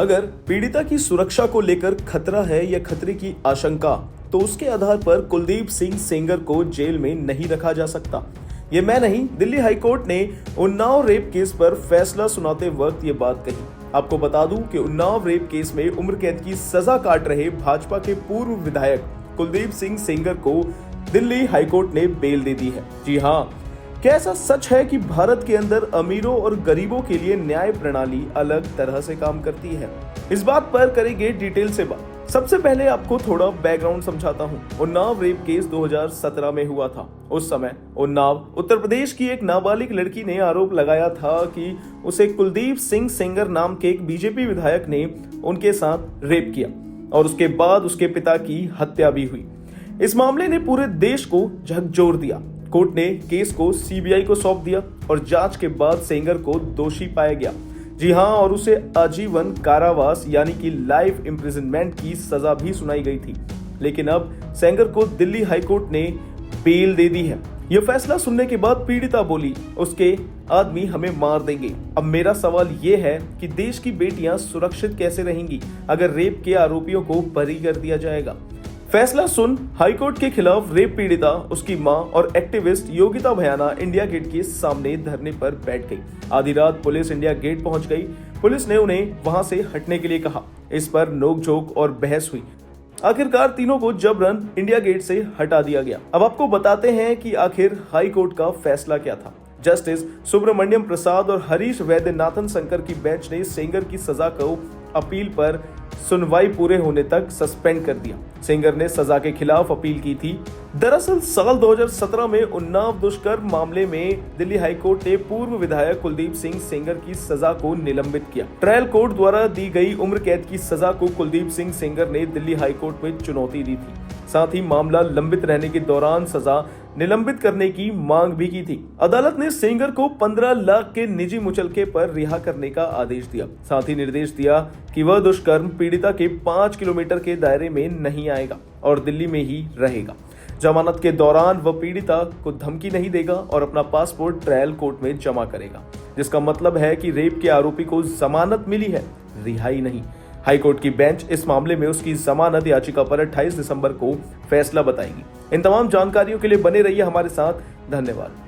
अगर पीड़िता की सुरक्षा को लेकर खतरा है या खतरे की आशंका, तो उसके आधार पर कुलदीप सिंह सेंगर को जेल में नहीं रखा जा सकता। ये मैं नहीं, दिल्ली हाईकोर्ट ने उन्नाव रेप केस पर फैसला सुनाते वक्त ये बात कही। आपको बता दूं कि उन्नाव रेप केस में उम्र कैद की सजा काट रहे भाजपा के पूर्व विधायक कुलदीप सिंह सेंगर को दिल्ली हाईकोर्ट ने बेल दे दी है। जी हाँ, क्या ऐसा सच है कि भारत के अंदर अमीरों और गरीबों के लिए न्याय प्रणाली अलग तरह से काम करती है? इस बात पर करेंगे डिटेल से बात। सबसे पहले आपको थोड़ा बैकग्राउंड समझाता हूँ। उन्नाव रेप केस 2017 में हुआ था। उस समय उन्नाव उत्तर प्रदेश की एक नाबालिग लड़की ने आरोप लगाया था कि उसे कुलदीप सिंह सेंगर नाम के एक बीजेपी विधायक ने उनके साथ रेप किया और उसके बाद उसके पिता की हत्या भी हुई। इस मामले ने पूरे देश को झकझोर दिया। कोर्ट ने केस को सीबीआई को सौंप दिया और जांच के बाद सेंगर को दोषी पाया गया। जी हां, और उसे आजीवन कारावास यानी कि लाइफ इम्प्रिजनमेंट की सजा भी सुनाई गई थी। लेकिन अब सेंगर को दिल्ली हाईकोर्ट ने बेल दे दी है। यह फैसला सुनने के बाद पीड़िता बोली, उसके आदमी हमें मार देंगे। अब मेरा सवाल यह है कि देश की बेटियां सुरक्षित कैसे रहेंगी अगर रेप के आरोपियों को बरी कर दिया जाएगा। फैसला सुन हाईकोर्ट के खिलाफ रेप पीड़िता, उसकी मां और एक्टिविस्ट योगिता भयाना इंडिया गेट के सामने धरने पर बैठ गई। आधी रात पुलिस इंडिया गेट पहुंच गई। पुलिस ने उन्हें वहां से हटने के लिए कहा। इस पर नोकझोंक और बहस हुई। आखिरकार तीनों को जबरन इंडिया गेट से हटा दिया गया। अब आपको बताते हैं कि आखिर हाईकोर्ट का फैसला क्या था। जस्टिस सुब्रमण्यम प्रसाद और हरीश वैद्यनाथन शंकर की बेंच ने सेंगर की सजा को अपील पर सुनवाई पूरे होने तक सस्पेंड कर दिया। सेंगर ने सजा के खिलाफ अपील की थी। दरअसल साल 2017 में उन्नाव दुष्कर्म मामले में दिल्ली हाईकोर्ट ने पूर्व विधायक कुलदीप सिंह सेंगर की सजा को निलंबित किया। ट्रायल कोर्ट द्वारा दी गई उम्र कैद की सजा को कुलदीप सिंह सेंगर ने दिल्ली हाईकोर्ट में चुनौती दी थी। साथ ही मामला लंबित रहने के दौरान सजा निलंबित करने की मांग भी की थी। अदालत ने सेंगर को 15 लाख के निजी मुचलके पर रिहा करने का आदेश दिया। साथ ही निर्देश दिया कि वह दुष्कर्म पीड़िता के 5 किलोमीटर के दायरे में नहीं आएगा और दिल्ली में ही रहेगा। जमानत के दौरान वह पीड़िता को धमकी नहीं देगा और अपना पासपोर्ट ट्रायल कोर्ट में जमा करेगा, जिसका मतलब है कि रेप के आरोपी को जमानत मिली है, रिहाई नहीं। हाईकोर्ट की बेंच इस मामले में उसकी जमानत याचिका पर 28 दिसंबर को फैसला बताएगी। इन तमाम जानकारियों के लिए बने रहिए हमारे साथ। धन्यवाद।